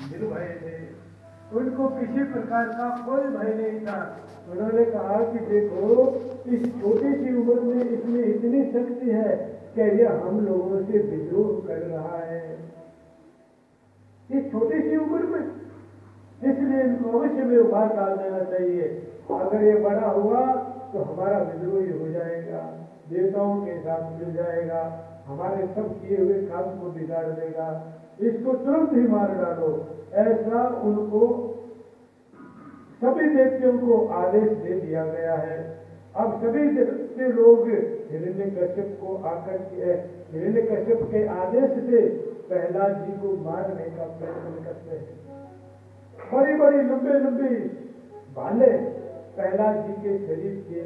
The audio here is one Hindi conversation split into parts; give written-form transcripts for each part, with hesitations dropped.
निर्भय थे, उनको किसी प्रकार का कोई भय नहीं था। उन्होंने कहा कि देखो, इस छोटी सी उम्र में इसमें इतनी शक्ति है कि यह हम लोगों से विद्रोह कर रहा है, इस छोटी सी उम्र में, इसलिए इनको अवश्य में उबार डाल देना चाहिए। अगर ये बड़ा हुआ तो हमारा विद्रोही हो जाएगा, देवताओं के साथ मिल जाएगा, हमारे सब किए हुए काम को बिगाड़ देगा, इसको तुरंत ही मार डालो। ऐसा उनको सभी देवताओं को आदेश दे दिया गया है। अब सभी देवते लोग हिरण्यकश्यप को आकर के, हिरण्यकश्यप के आदेश से प्रहलाद जी को मारने का प्रयत्न करते हैं। बड़ी बड़ी लंबे लंबी भाले प्रहलाद जी के शरीर के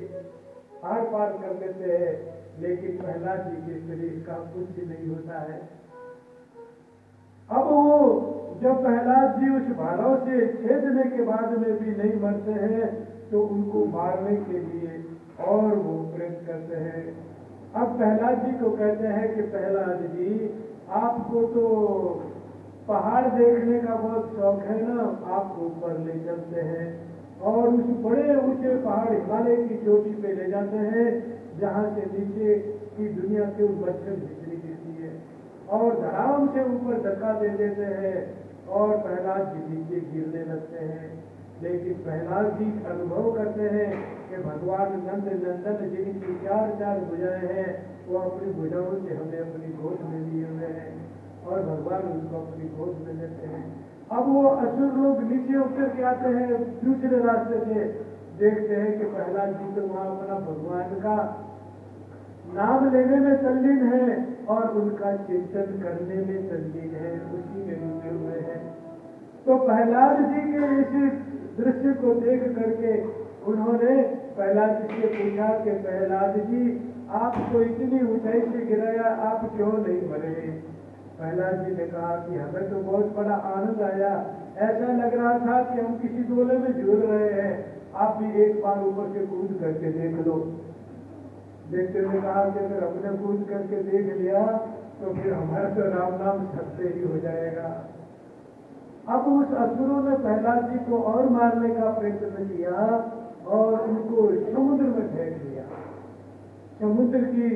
आर पार कर देते हैं, लेकिन प्रहलाद जी के शरीर का कुछ नहीं होता है। अब वो जब प्रहलाद जी उस भालों से छेदने के बाद में भी नहीं मरते हैं, तो उनको मारने के लिए और वो प्रयत्न करते हैं। अब प्रहलाद जी को कहते हैं कि प्रहलाद जी, आपको तो पहाड़ देखने का बहुत शौक है ना, आपको ऊपर ले चलते हैं और उस बड़े ऊंचे पहाड़ हिमालय की चोटी पे ले जाते हैं, जहाँ से नीचे की दुनिया के मच्छर बिजली गिरती है, और धड़ाम से ऊपर धक्का दे देते हैं और प्रहलाद जी नीचे गिरने लगते हैं। लेकिन प्रहलाद जी अनुभव करते हैं कि भगवान नंद नंदन जिनकी चार चार भुजाएं हैं, वो अपनी भुजाओं से हमें अपनी गोद में लिए हुए हैं और भगवान उनको अपनी गोद में लेते हैं। अब वो असुर लोग नीचे उतर के आते हैं दूसरे रास्ते से, देखते हैं कि प्रहलाद जी तो वहां अपना भगवान का नाम लेने में तल्लीन है और उनका चिंतन करने में तल्लीन है, उसी में रुके हुए हैं। तो प्रहलाद जी के इस दृश्य को देख करके उन्होंने प्रहलाद जी से पूछा कि प्रहलाद जी, आपको इतनी ऊंचाई से गिराया, आप क्यों नहीं मरे? प्रहलाद जी ने कहा कि हमें तो बहुत बड़ा आनंद आया, ऐसा लग रहा था कि हम किसी गोले में झूल रहे हैं, आप भी एक बार ऊपर से कूद करके देख लो। देखते हुए कहा कि अगर हमने कूद करके देख लिया तो फिर हमारा तो राम नाम सत्य ही हो जाएगा। अब उस असुरों ने प्रहलाद जी को और मारने का प्रयत्न किया और उनको समुद्र में फेंक दिया। समुद्र की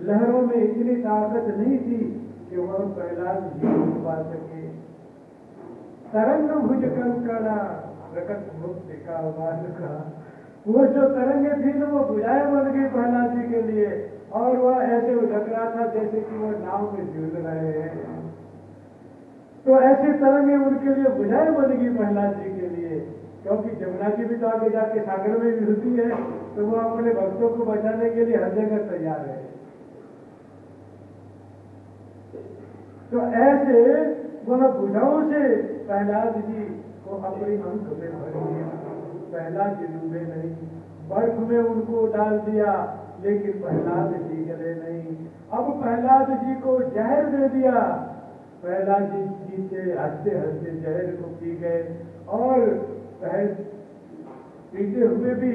लहरों में इतनी ताकत नहीं थी कि वह प्रहलाद जी को पा सके। तरंग भुज कंकड़ा प्रकट मुक्ति का वाल का, वो जो तरंगे थी ना, वो भुजाएं बन गई प्रहलाद जी के लिए, और वह ऐसे लग रहा था जैसे कि वो नाव में झूल रहे हैं। तो ऐसी तरंगे उनके लिए भुजाएं बन गई प्रहलाद जी के लिए, क्योंकि जमुना जी भी तो आगे जाके सागर में भी होती है, तो वो अपने भक्तों को बचाने के लिए हर जगह तैयार है। तो ऐसे वह भुजाओं से प्रहलाद जी को अपनी अंक में भर दिया। प्रहलाद जी डूबे नहीं, बर्फ में उनको डाल दिया, लेकिन प्रहलाद जी गले नहीं। अब प्रहलाद जी को जहर दे दिया, प्रहलाद जी से हंसते हंसते जहर को पी गए और पीते हुए भी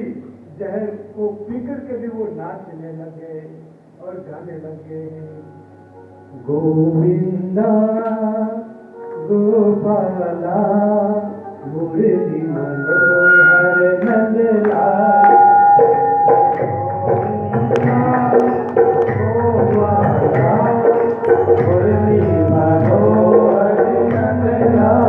जहर को पीकर के भी वो नाचने लगे और गाने लगे, गोविंदा गोपाला मुरली मनोहर नंदलाल, गोपाला मुरली मनोहर नंदलाल।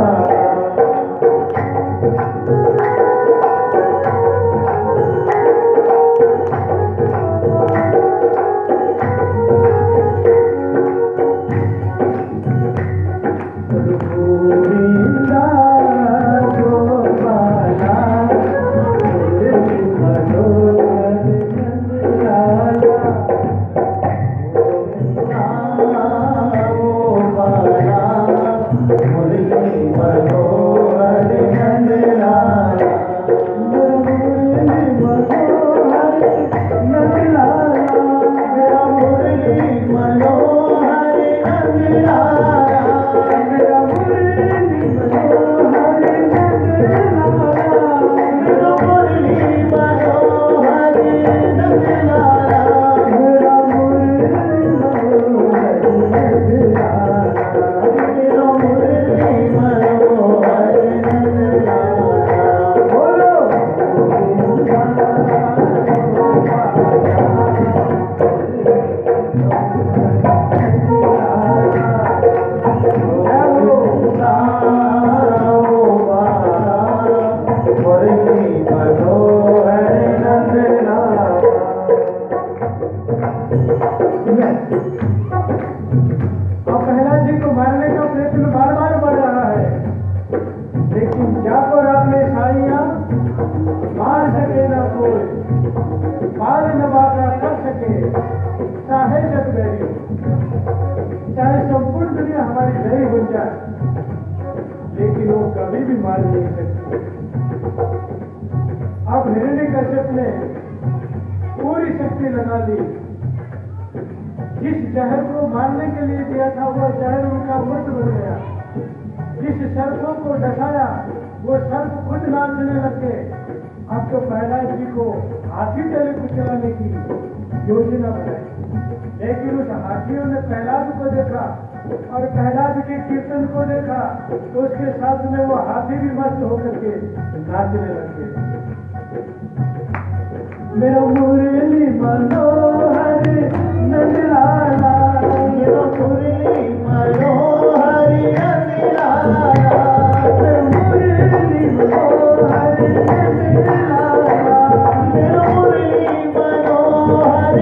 कभी भी मार नहीं सकती। अब हिरण्यकश्यप ने पूरी शक्ति लगा ली, जिस जहर को मारने के लिए दिया था वो जहर उनका मृत बन गया। जिस सर्पों को डसाया वो सर्प खुद नाचने लगे। अब तो प्रहलाद जी को हाथी तले कुचलाने की योजना बनाई, लेकिन उस हाथियों ने प्रहलाद को देखा और प्रहलाद के कीर्तन को देखा तो उसके साथ में वो हाथी भी मस्त होकर के नाचने लगे। मेरा मुरली मनोहर नंदलाला, मेरा मुरली मनोहर नंदलाला, मेरा मुरली मनोहर नंदलाला, मेरा मुरली मनोहर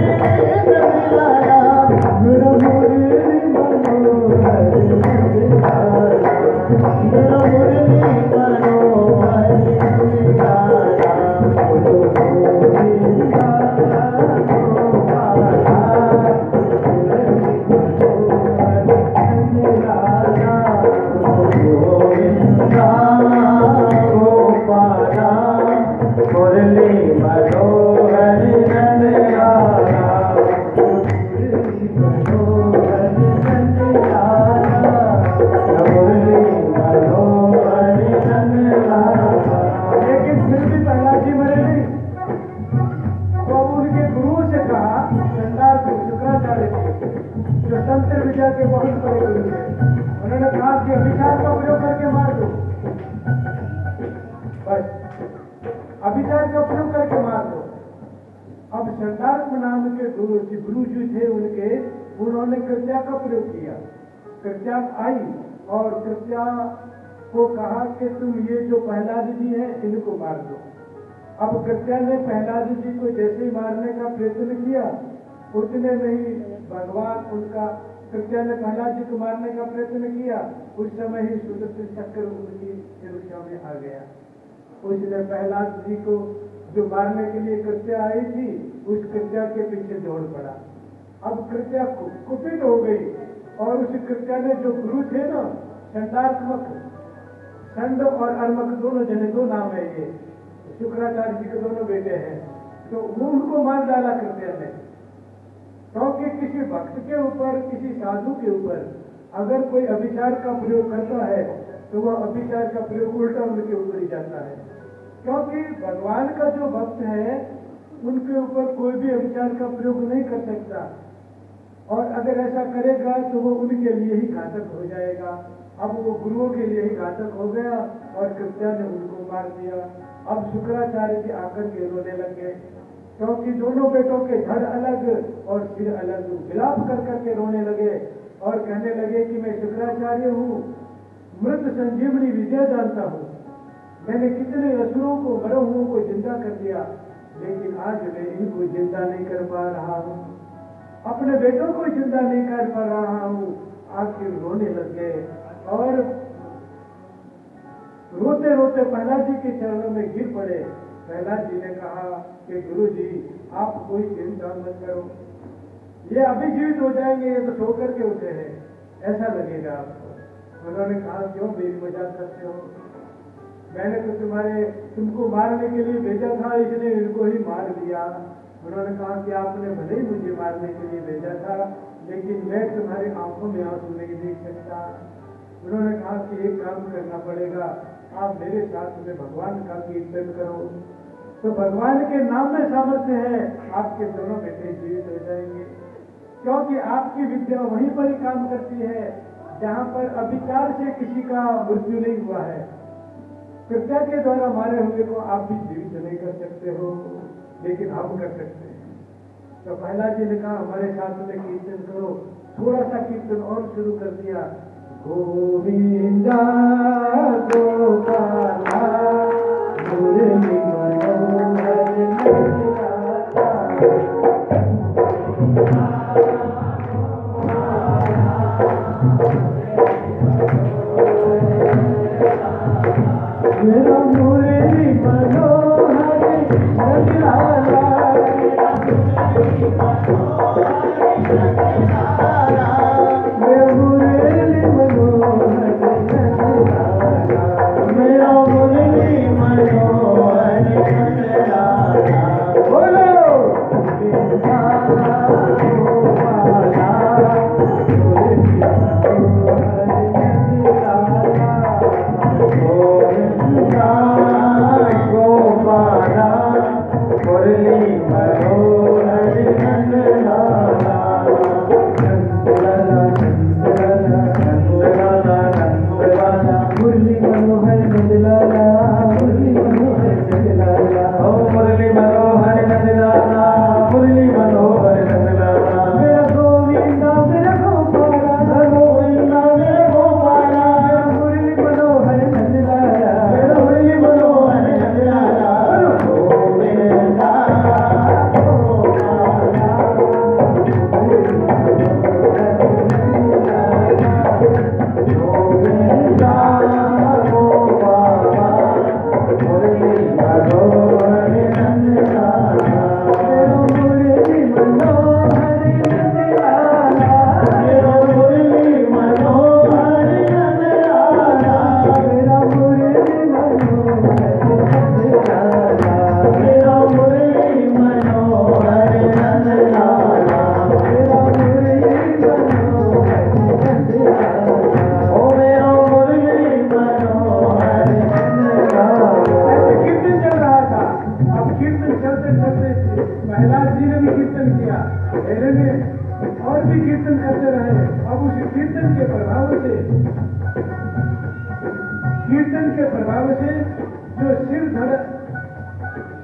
नंदलाला, मेरा मुरली मनोहर नंदलाला, मेरा मुरली मनोहर नंदलाला, के बहुत बड़े गुरु थे। उन्होंने कहा कि अभिशाप का प्रयोग करके मार दो, बस अभिशाप का प्रयोग करके मार दो। अब संदार्थ नाम के गुरु जी थे उनके, उन्होंने कृत्या का प्रयोग किया। कृत्या आई और कृत्या को कहा कि तुम ये जो प्रहलाद जी हैं इनको मार दो। अब कृत्या ने प्रहलाद जी को जैसे ही मारने का प्रयत्न किया उतने में ही भगवान उनका कृत्या ने प्रहलाद जी को मारने का प्रयत्न किया, उस समय ही सुदर्शन चक्र उनकी शिक्षा में आ गया। उसने प्रहलाद जी को जो मारने के लिए कृत्या आई थी उस कृत्या के पीछे दौड़ पड़ा। अब कृत्या कुपित हो गई और उस कृत्या ने जो गुरु थे ना, संडात्मक, संड और अर्मक दोनों जने, दो नाम है ये, शुक्राचार्य जी के दोनों बेटे हैं, तो वो उनको मार डाला कृत्या ने। क्योंकि किसी भक्त के ऊपर, किसी साधु के ऊपर अगर कोई अभिचार का प्रयोग करता है तो वह अभिचार का प्रयोग उल्टा उनके ऊपर ही जाता है। क्योंकि भगवान का जो भक्त है उनके ऊपर कोई भी अभिचार का प्रयोग नहीं कर सकता, और अगर ऐसा करेगा तो वो उनके लिए ही घातक हो जाएगा। अब वो गुरुओं के लिए ही घातक हो गया और कृत्या ने उनको मार दिया। अब शुक्राचार्य जी आकर के रोने लग गए, क्योंकि दोनों बेटों के धड़ अलग और सिर अलग, विलाप कर करके रोने लगे और कहने लगे कि मैं शुक्राचार्य हूँ, मृत संजीवनी विद्या जानता हूँ, मैंने कितने असुरों को, मरहुओं को जिंदा कर दिया, लेकिन आज मैं इनको जिंदा नहीं कर पा रहा हूँ, अपने बेटों को जिंदा नहीं कर पा रहा हूँ। आखिर रोने लग गए और रोते रोते प्रहलाद जी के चरणों में गिर पड़े। प्रहलाद जी ने कहा कि गुरु जी आप कोई चिंता मत करो, ये अभी जीवित हो जाएंगे, ये तो सो करके उठे हैं, ऐसा लगेगा आपको। उन्होंने कहा क्यों मेरी मजाक करते हो, मैंने तो तुमको मारने के लिए भेजा था, इसने इनको ही मार दिया। उन्होंने कहा कि आपने भले ही मुझे मारने के लिए भेजा था, लेकिन मैं तुम्हारी आंखों में आंसू नहीं देख सकता। उन्होंने कहा कि एक काम करना पड़ेगा, आप मेरे साथ में भगवान का कीर्तन करो, तो भगवान के नाम में सामर्थ्य है, आपके दोनों बेटे जीवित हो जाएंगे। क्योंकि आपकी विद्या वहीं पर ही काम करती है जहां पर अभिचार से किसी का मृत्यु नहीं हुआ है। कृत्या के द्वारा मारे हुए को आप भी जीवित नहीं कर सकते हो, लेकिन हम कर सकते हैं। तो प्रहलाद जी ने कहा हमारे साथ में कीर्तन करो। थोड़ा सा कीर्तन और शुरू कर दिया, गोविंदा गोपाला मुरली मनोहर मेरा मुरली मनोहर नंदलाला, मेरा मुरली मनोहर नंदलाला, कीर्तन के प्रभाव से जो सिर धड़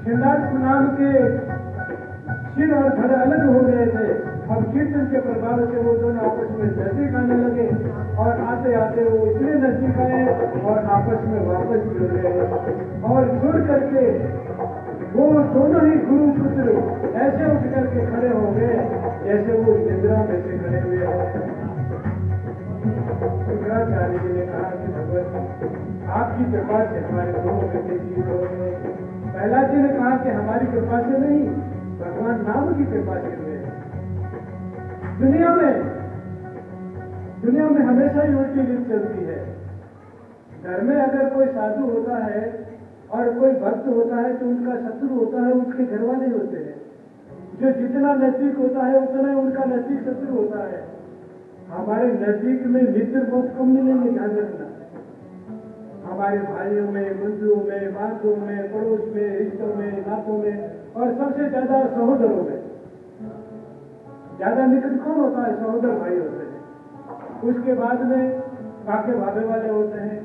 श्रीनाथ नाम के सिर और धड़ अलग हो गए थे, अब कीर्तन के प्रभाव से वो दोनों आपस में नजदीक आने लगे और आते आते वो इतने नजदीक आए और आपस में वापस जुड़ गए और जुड़ करके वो दोनों ही गुरु पुत्र ऐसे उठ करके खड़े हो गए जैसे वो निद्रा में से खड़े हुए हैं। शंकराचार्य जी ने कहा कि भगवत आपकी कृपा से हमारे दोनों बेटे जीवित हो गए। प्रहलाद जी ने कहा कि हमारी कृपा से नहीं, भगवान नाम की कृपा से हुए। दुनिया में हमेशा ही उल्टी रीत चलती है। घर में अगर कोई साधु होता है और कोई भक्त होता है तो उनका शत्रु होता है उसके घर वाले होते हैं। जो जितना नजदीक होता है उतना ही उनका नजदीक शत्रु होता है। हमारे नजदीक में मित्र बहुत कम मिलेंगे, ध्यान रखना। हमारे भाइयों में, बंधुओं में, बांधों में, पड़ोस में, रिश्तों में, नातों में और सबसे ज्यादा सहोदरों में। ज्यादा निकट कौन होता है? सहोदर भाई होते हैं। उसके बाद में काके भाभे वाले होते हैं,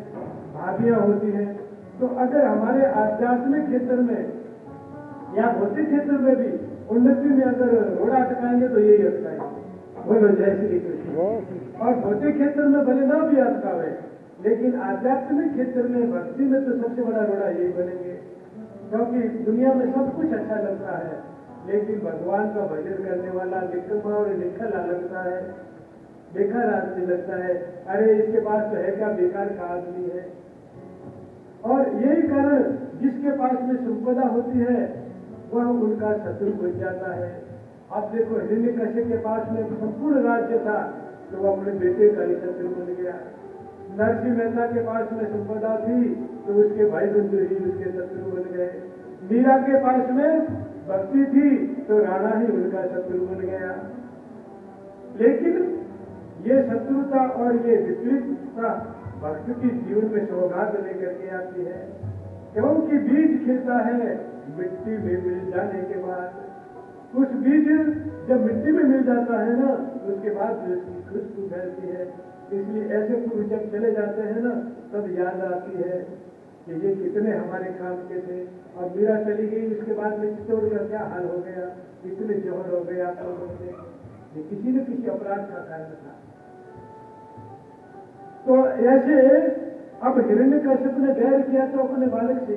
भाभियां होती हैं। तो अगर हमारे आध्यात्मिक क्षेत्र में या भौतिक क्षेत्र में भी उन्नति में अगर रोड़ा अटकाएंगे तो यही अटकाएंगे। बोलो जय श्री कृष्ण। और भौतिक क्षेत्र में भले ना भी अटकावे, लेकिन आध्यात्मिक क्षेत्र में भक्ति में तो सबसे बड़ा रोड़ा यही बनेंगे। क्योंकि दुनिया में सब कुछ अच्छा लगता है, लेकिन भगवान का भजन करने वाला निकम्मा और निखला लगता है, बेकार आदमी लगता है। अरे इसके पास तो है क्या, बेकार का आदमी है। और यही कारण जिसके पास में संपदा होती है वह उनका शत्रु बन जाता है। अब देखो, हिरण्यकश्यप के पास में संपूर्ण राज्य था तो वो अपने बेटे का ही शत्रु बन गया। नरसिंह मेहता के पास में संपदा थी तो उसके भाई बंधु ही उसके शत्रु बन गए। मीरा के पास में भक्ति थी तो राणा ही उनका शत्रु बन गया। लेकिन ये शत्रुता और ये विपरीतता भक्त की जीवन में सौगात लेकर के आती है। क्योंकि बीज खिलता है मिट्टी में मिल जाने के बाद। कुछ बीज जब मिट्टी में मिल जाता है ना, उसके बाद भी उसकी खुशबू फैलती है। इसलिए ऐसे पुरुष जब चले जाते हैं ना, तब याद आती है कि ये कितने हमारे काम के थे। और मीरा चली गई, उसके बाद में चित्तौड़ का क्या हाल हो गया, इतने जौहर हो गए आप लोगों से। ये किसी न किसी अपराध का कारण था। तो ऐसे अब हिरण्यकश्यप ने बैर किया तो अपने बालक से।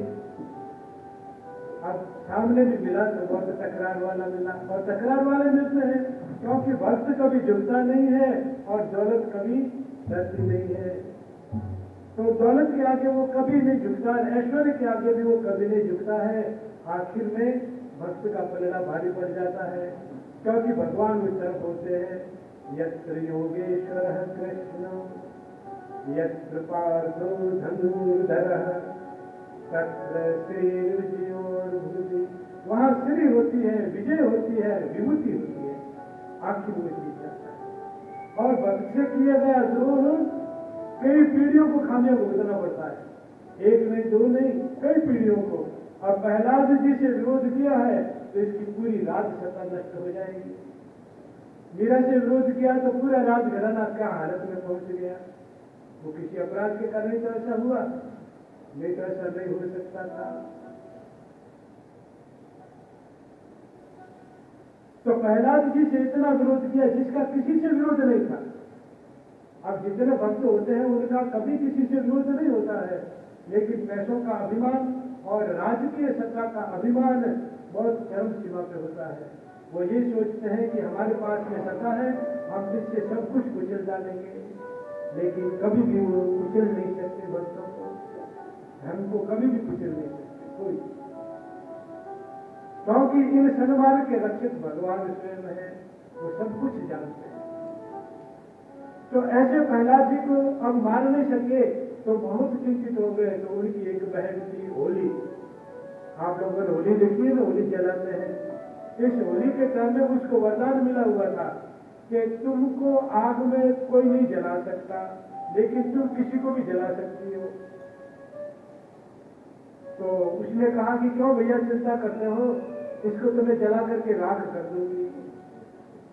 अब सामने भी मिला तो बहुत तकरार वाला मिला, और तकरार वाले मिलते हैं क्योंकि भक्त कभी झुकता नहीं है और दौलत कभी डरती नहीं है। तो दौलत के आगे वो कभी नहीं झुकता, ऐश्वर्य के आगे भी वो कभी नहीं झुकता है। आखिर में भक्त का पलड़ा भारी पड़ जाता है, क्योंकि भगवान उस तरफ होते हैं। यत्र योगेश्वर कृष्ण यत्र पार्थो धनुर्धरः तत्र श्री विजयोर्भुति। वहां श्री होती है, विजय होती है, विभूति होती है। आखिर वो जीत जाता है। और भक्त से किया गया द्रोह कई पीढ़ियों को खामियां भुगतना पड़ता है। एक नहीं, दो नहीं, कई पीढ़ियों को। और प्रहलाद जी से विरोध किया है तो इसकी पूरी राज सत्ता नष्ट हो जाएगी। मीरा से विरोध किया तो पूरा राजघराना क्या हालत में पहुंच गया। वो किसी अपराध के कारण तो ऐसा हुआ, नहीं तो ऐसा नहीं हो सकता था। तो प्रहलाद जी से इतना विरोध किया जिसका किसी से विरोध नहीं था। अब जितने भक्त होते हैं उनका कभी किसी से विरोध नहीं होता है, लेकिन पैसों का अभिमान और राजकीय सत्ता का अभिमान बहुत चरम सीमा पे होता है। वो ये सोचते हैं कि हमारे पास में सत्ता है, हम इससे सब कुछ कुचल डालेंगे। लेकिन कभी भी वो कुचल नहीं सकते भक्तों को, धर्म को कभी भी कुचल नहीं सकते कोई, क्योंकि इन सन्मार्ग के रक्षक भगवान स्वयं है। वो सब कुछ जानते हैं। तो ऐसे प्रहलाद जी को अब मार नहीं सके तो बहुत चिंतित हो गए। तो उनकी एक बहन थी होली, आप लोगों ने होली देखी है ना, होली जलाते हैं। इस होली के टाइम में उसको वरदान मिला हुआ था कि तुमको आग में कोई नहीं जला सकता, लेकिन तुम किसी को भी जला सकती हो। तो उसने कहा कि क्यों भैया चिंता करते हो, इसको तो मैं जला करके राख कर दूंगी।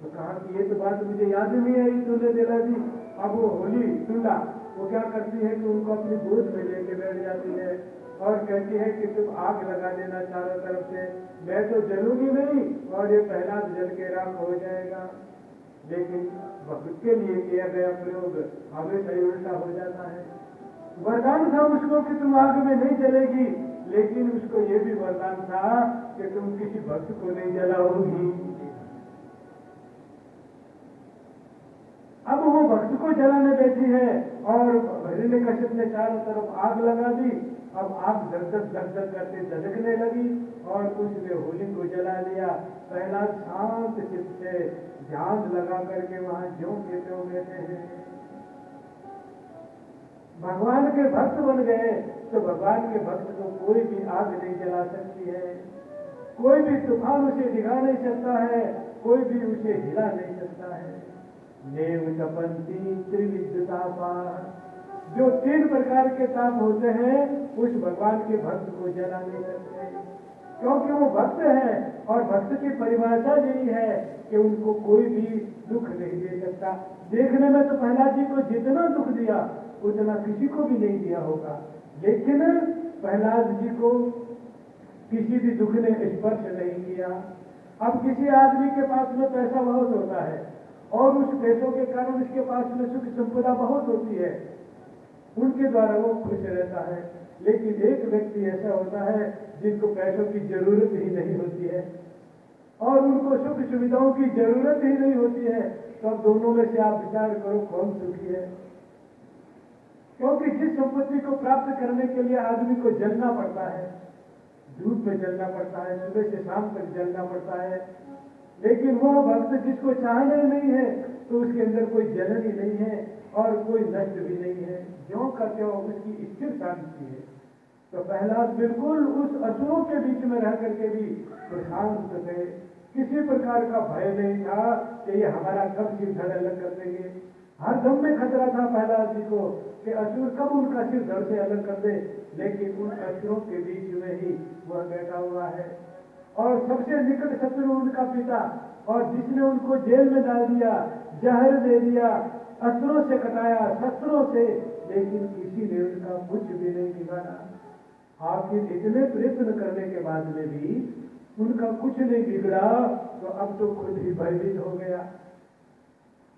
तो कहा कि ये तो बात मुझे याद नहीं आई, तूने जला दी। अब वो होली टूटा, वो क्या करती है कि उनको अपनी गोद में लेके चढ़ जाती है और कहती है कि तुम आग लगा देना चारों तरफ से, मैं तो जलूंगी नहीं और ये प्रहलाद जल के राख हो जाएगा। लेकिन भक्त के लिए किया गया प्रयोग हमेशा ही उल्टा हो जाता है। वरदान था उसको कि तुम आग में नहीं जलेगी, लेकिन उसको ये भी वरदान था कि तुम किसी भक्त को नहीं जलाओगी। अब वो भक्त को जलाने बैठी है और हिरण्यकश्यप ने चारों तरफ आग लगा दी। अब आग धक धक करते धधकने लगी और उसने होली को जला लिया। पहला शांत चित्त से ध्यान लगा करके वहां ज्यों के त्यों बैठे हैं। भगवान के भक्त बन गए तो भगवान के भक्त को कोई भी आग नहीं जला सकती है, कोई भी तूफान उसे डिगा नहीं सकता है, कोई भी उसे हिला नहीं सकता है। नेव तपंती त्रिविध तापा, जो 3 प्रकार के ताप होते हैं उस भगवान के भक्त को जला नहीं सकते, क्योंकि वो भक्त है और भक्त की परिभाषा यही है कि उनको कोई भी दुख नहीं दे सकता। देखने में तो प्रहलाद जी को जितना दुख दिया उतना किसी को भी नहीं दिया होगा, लेकिन प्रहलाद जी को किसी भी दुख ने स्पर्श नहीं किया। अब किसी आदमी के पास में पैसा बहुत होता है और उस पैसों के कारण उसके पास में सुख संपदा बहुत होती है, उनके द्वारा वो खुश रहता है। लेकिन एक व्यक्ति ऐसा होता है जिनको पैसों की जरूरत ही नहीं होती है और उनको सुख सुविधाओं की जरूरत ही नहीं होती है, तो अब दोनों में से आप विचार करो कौन सुखी है। क्योंकि जिस संपत्ति को प्राप्त करने के लिए आदमी को जलना पड़ता है, धूप में जलना पड़ता है, सुबह से शाम तक जलना पड़ता है, लेकिन वह भक्त जिसको चाहना ही नहीं है तो उसके अंदर कोई जलन ही नहीं है और कोई नष्ट भी नहीं है, ज्यों का त्यों उसकी स्थिर शांति है। तो प्रहलाद बिल्कुल उस असुरों के बीच में रह करके भी प्रशांत थे, किसी प्रकार का भय नहीं था कि ये हमारा कब सिर धड़ अलग कर देंगे। हर दम में खतरा था प्रहलाद जी को कि असुर कब उनका सिर धड़ से अलग कर दे, लेकिन उन असुरों के बीच में ही वह बैठा हुआ है और सबसे निकट शत्रु उनका पिता, और जिसने उनको जेल में डाल दिया, जहर दे दिया, अस्त्रों से कटाया, शस्त्रों से, लेकिन किसी ने उनका कुछ भी नहीं बिगाड़ा। आखिर इतने प्रयत्न करने के बाद में भी उनका कुछ नहीं बिगड़ा, तो अब तो खुद ही भयभीत हो गया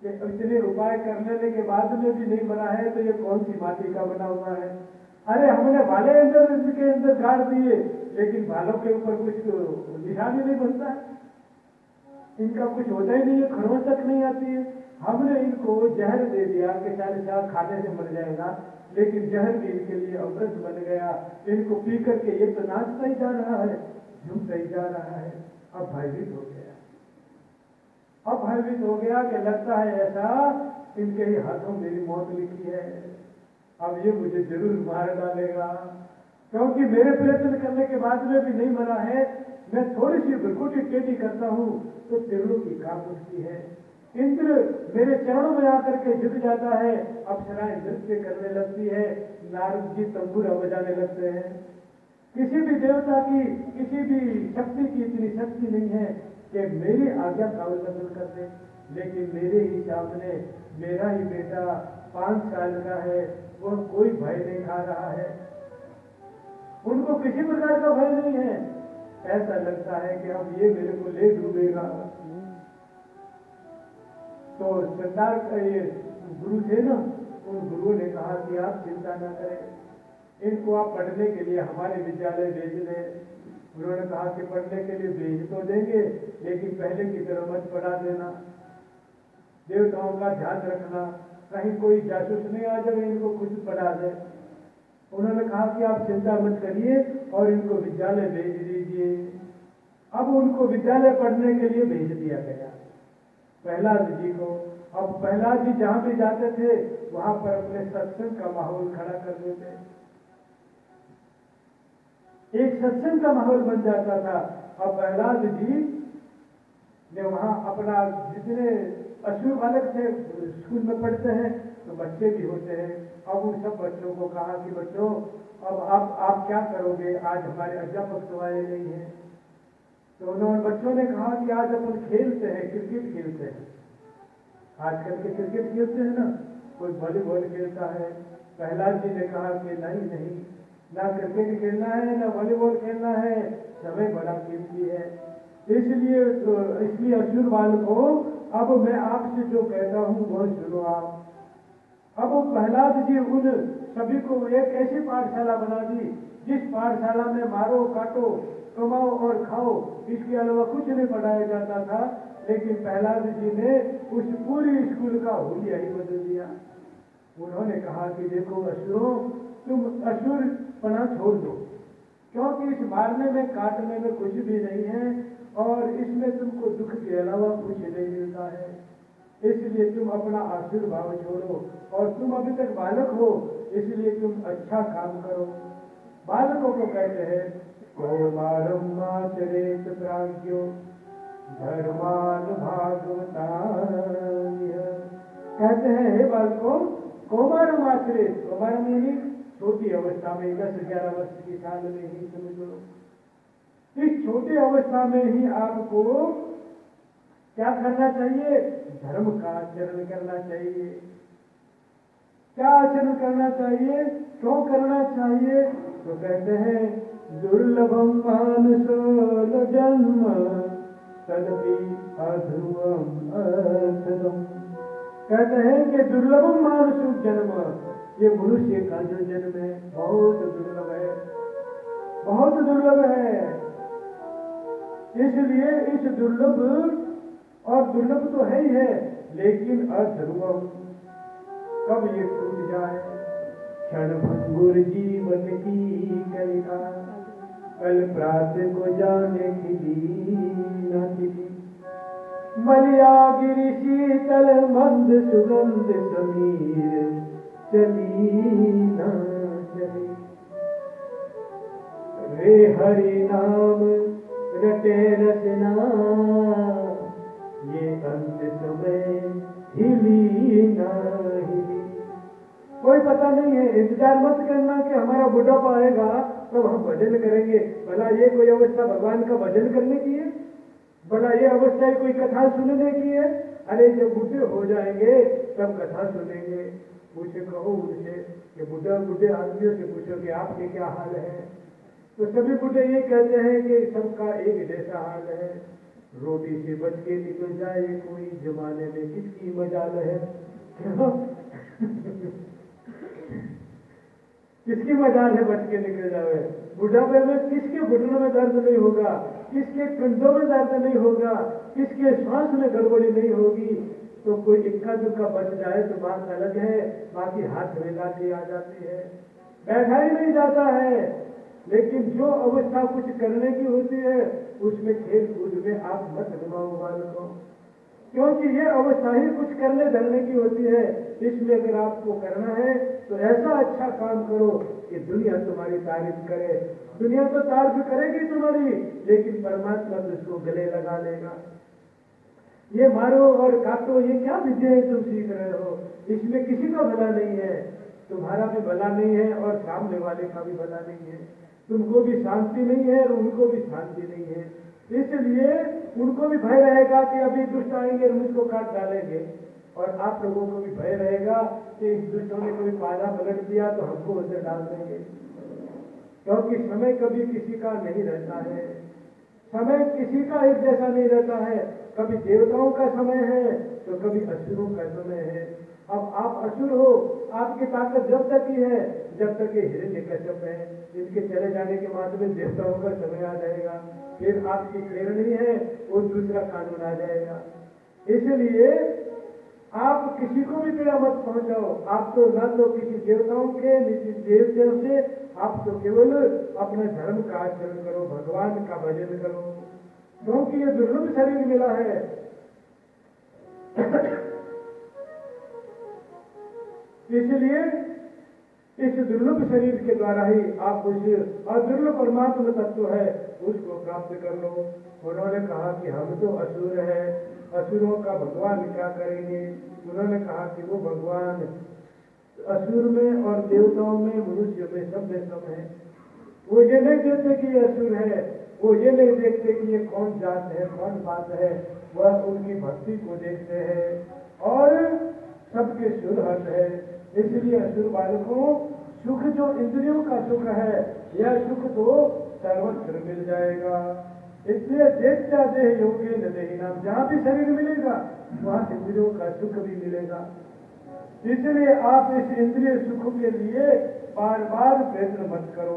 कि इतने उपाय कर लेने के बाद में भी नहीं बना है तो ये कौन सी माटी का बना हुआ है। अरे हमने भाले के अंदर गाड़ दिए, लेकिन भालों के ऊपर कुछ निशान ही नहीं बनता है, इनका कुछ होता ही नहीं है, खरों तक नहीं आती है। हमने इनको जहर दे दिया कि चाहे खाने से मर जाएगा, लेकिन जहर भी इनके लिए अमृत बन गया। इनको पी करके ये तो नाचता ही जा रहा है, झूमता ही जा रहा है। अब भयभीत हो गया, अब भयभीत हो गया कि लगता है ऐसा इनके ही हाथों मेरी मौत लिखी है, अब ये मुझे जरूर मार डालेगा, क्योंकि मेरे प्रयत्न करने के बाद में भी नहीं मरा है। मैं थोड़ी सी भ्रुकुटी टेढ़ी करता हूं तो तिरलों की कांप उठती है, इंद्र मेरे चरणों में आकर के झुक जाता है, अप्सराएं नृत्य करने लगती है, नारद जी तंबूरा बजाने लगते हैं। किसी भी देवता की, किसी भी शक्ति की इतनी शक्ति नहीं है कि मेरी आज्ञा का उल्लंघन कर दे, लेकिन मेरे ही सामने मेरा ही बेटा 5 साल का है, वह कोई भय नहीं खा रहा है, उनको किसी प्रकार का भय नहीं है। ऐसा लगता है कि अब ये मेरे को ले डूबेगा। तो सरदार का ये गुरु थे ना, उन गुरुओं ने कहा कि आप चिंता न करें, इनको आप पढ़ने के लिए हमारे विद्यालय भेज दें। गुरुओं ने कहा कि पढ़ने के लिए भेज तो देंगे, लेकिन पहले की तरह मत पढ़ा देना, देवताओं का ध्यान रखना, कहीं कोई जासूस नहीं आ जाए इनको खुद पढ़ा दे। उन्होंने कहा कि आप चिंता मत करिए और इनको विद्यालय भेज दीजिए। अब उनको विद्यालय पढ़ने के लिए भेज दिया गया प्रहलाद जी को। अब प्रहलाद जी जहां भी जाते थे वहां पर अपने सत्संग का माहौल खड़ा कर देते, एक सत्संग का माहौल बन जाता था। अब प्रहलाद जी ने वहां अपना, जितने असुर बालक थे स्कूल में पढ़ते हैं तो बच्चे भी होते हैं, अब उन सब बच्चों को कहा कि बच्चों अब आप क्या करोगे, आज हमारे अध्यापक तो आए नहीं हैं। तो उन्होंने बच्चों ने कहा कि आज अपन खेलते हैं, क्रिकेट खेलते हैं। आजकल के क्रिकेट खेलते हैं ना, कोई वॉलीबॉल खेलता है। प्रहलाद जी ने कहा कि नहीं, ना क्रिकेट खेलना है, ना वॉलीबॉल खेलना है, समय बड़ा कीमती है। इसलिए असुर बालकों, अब मैं आपसे जो कहता हूँ वो सुनो आप। अब प्रहलाद जी उन सभी को एक ऐसी पाठशाला बना दी जिस पाठशाला में मारो काटो कमाओ और खाओ, इसके अलावा कुछ नहीं पढ़ाया जाता था। लेकिन प्रहलाद जी ने उस पूरी स्कूल का हुलिया ही बदल दिया। उन्होंने कहा कि देखो असुरों, तुम असुर पना छोड़ दो, क्योंकि इस मारने में काटने में कुछ भी नहीं है और इसमें तुमको दुख के अलावा कुछ नहीं मिलता है। इसलिए तुम अपना आसुर भाव छोड़ो और तुम अभी तक बालक हो, इसलिए तुम अच्छा काम करो। बालकों को कहते हैं कौमारम आचरेत प्राज्ञो धर्मान भागवतान्य। कहते हैं हे बालकों, कौमारम आचरेत, कौमार में छोटी अवस्था में 10-11 वर्ष की साल में ही समझो, इस छोटी अवस्था में ही आपको क्या करना चाहिए? धर्म का आचरण करना चाहिए। क्या आचरण करना चाहिए? क्यों करना चाहिए? तो कहते हैं दुर्लभम मानुषो जन्म तदपि अध्रुवम अर्थदम। कहते हैं कि दुर्लभम मानुष जन्म, ये मनुष्य का जो जन्म है बहुत दुर्लभ है, बहुत दुर्लभ है। इसलिए इस दुर्लभ, और दुर्लभ तो है ही है, लेकिन अध्रुवम, कब ये टूट जाए। क्षण भंगुर जीवन की कलिका, कल प्रात को जाने खिली न खिली। मलिया गिरी शीतल मंद सुगंध समीर, चली न चली। रे हरि नाम रटे रचना, ये अंत समय हिली न हिली। कोई पता नहीं है, इंतजार मत करना कि हमारा बुढ़ापा आएगा तब हम भजन करेंगे। भला ये कोई अवस्था भगवान का भजन करने की है? भला ये अवस्था कोई कथा सुनने की है? अरे जब बूढ़े हो जाएंगे तब कथा सुनेंगे। मुझे कहो उनसे कि बूढ़े आदमियों से पूछो कि आपके क्या हाल है, तो सभी बूढ़े ये कहते हैं कि सबका एक जैसा हाल है। रोटी से बच के निकल जाए कोई, जमाने में किसकी मजाल है। किसकी मजाल है बच के निकल जाए? बुढ़ापे में किसके घुटनों में दर्द नहीं होगा, किसके कंधों में दर्द नहीं होगा, किसके श्वास में गड़बड़ी नहीं होगी। तो कोई इक्का दुक्का बच जाए तो बात अलग है, बाकी हाथ हिलाती आ जाती है, बैठा ही नहीं जाता है। लेकिन जो अवस्था कुछ करने की होती है उसमें खेल कूद में आप मत घुमाओ बालकों, क्योंकि ये अवस्था ही कुछ करने धरने की होती है। इसमें अगर आपको करना है तो ऐसा अच्छा काम करो कि दुनिया तुम्हारी तारीफ करे। दुनिया तो तारीफ करेगी तुम्हारी, लेकिन परमात्मा तो इसको गले लगा लेगा। ये मारो और काटो, ये क्या विद्या तुम सीख रहे हो? इसमें किसी का भला नहीं है, तुम्हारा भी भला नहीं है और सामने वाले का भी भला नहीं है। तुमको भी शांति नहीं है और उनको भी शांति नहीं है। इसलिए उनको भी भय रहेगा कि अभी दुष्ट आएंगे और मुझको काट डालेंगे, और आप लोगों को भी भय रहेगा कि इस दुष्टों ने कभी पाला पलट दिया तो हमको उसे डाल देंगे। क्योंकि समय कभी किसी का नहीं रहता है, समय किसी का एक जैसा नहीं रहता है। कभी देवताओं का समय है तो कभी असुरों का समय है। अब आप असुर हो, आपकी ताकत जब तक ही है जब तक ये हिरण्यकश्यप है। इनके चले जाने के बाद में देवताओं का समय आ जाएगा, फिर आपकी खैर नहीं है, वो दूसरा कानून आ जाएगा। इसलिए आप किसी को भी पीड़ा मत पहुंचाओ। आप तो न तो किसी देवताओं के देवताओं से, आप तो केवल अपने धर्म का आचरण करो, भगवान का भजन करो, क्योंकि ये दुर्लभ शरीर मिला है। इसलिए इस दुर्लभ शरीर के द्वारा ही आप उस अदुर्लभ परमात्मा तत्व है उसको प्राप्त कर लो। उन्होंने कहा कि हम तो असुर है, असुरों का भगवान क्या करेंगे? उन्होंने कहा कि वो भगवान असुर में और देवताओं में, मनुष्य में, सब में सब है। वो ये नहीं देखते कि ये असुर है, वो ये नहीं देखते कि ये कौन जात है, कौन बात है। वह उनकी भक्ति को देखते हैं और सबके सुर हट है। इसलिए असुर बालकों सुख जो इंद्रियों का सुख है, यह सुख तो सर्वत्र मिल जाएगा। इसलिए देत्या देह योगे न देही नाम, जहां भी शरीर मिलेगा वहां इंद्रियों का सुख भी मिलेगा। इसलिए आप इस इंद्रिय सुख के लिए बार बार प्रयत्न मत करो,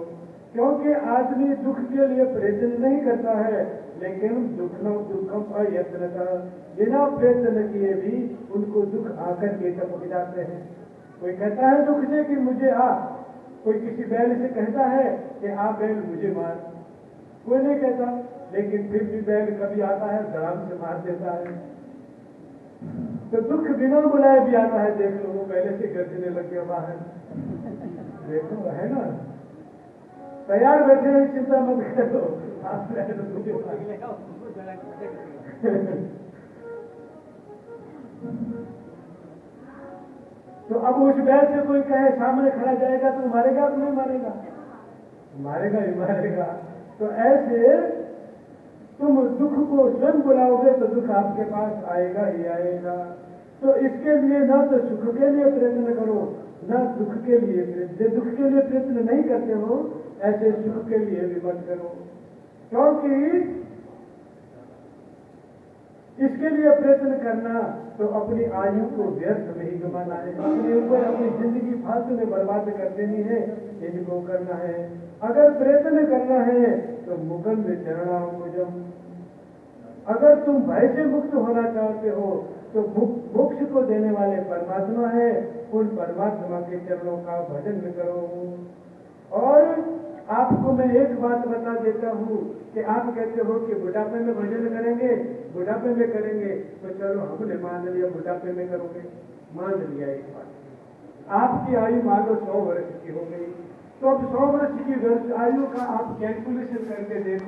क्योंकि आदमी दुख के लिए प्रयत्न नहीं करता है, लेकिन दुखम अयत्नता, बिना प्रयत्न किए भी उनको दुख आकर के टपक जाते हैं। कोई कहता है दुख से कि मुझे आ, कोई किसी बैल से कहता है कि आ बैल मुझे मार, कोई नहीं कहता, लेकिन फिर भी बैल कभी आता है धड़ाम से मार देता है। तो दुख बिना बुलाए भी आता है, देख लो वो पहले से गर्जने लग गया बाहर, देखो है ना, तैयार बैठे हैं, चिंता मत करो, आप मुझे तो अब उस बैल से कोई कहे सामने खड़ा जाएगा तो मारेगा तो नहीं मारेगा, मारेगा ही मारेगा। तो ऐसे तुम दुख को स्वयं बुलाओगे तो दुख आपके पास आएगा ही आएगा। तो इसके लिए न तो सुख के लिए प्रयत्न करो, न दुख के लिए प्रयत्न, दुख के लिए प्रयत्न नहीं करते हो ऐसे सुख के लिए भी मत करो, क्योंकि इसके लिए प्रयत्न करना तो अपनी आयु को व्यर्थ में ही गंवाना है, अपने ऊपर अपनी जिंदगी फालतू में बर्बाद कर देनी है, इनको करना है। अगर प्रयत्न करना है तो मुकुंद चरणाम्बुजम, अगर तुम भय से मुक्त होना चाहते हो तो मोक्ष को देने वाले परमात्मा है, उन परमात्मा के चरणों का भजन करो। और आपको मैं एक बात बता देता हूँ कि आप कहते हो कि बुढ़ापे में भजन करेंगे, बुढ़ापे में करेंगे, तो चलो हमने मान लिया बुढ़ापे में करोगे, मान लिया एक बात, आपकी आयु मान लो 100 वर्ष की हो गई, तो अब 100 वर्ष की आयु का आप कैलकुलेशन करके देखो।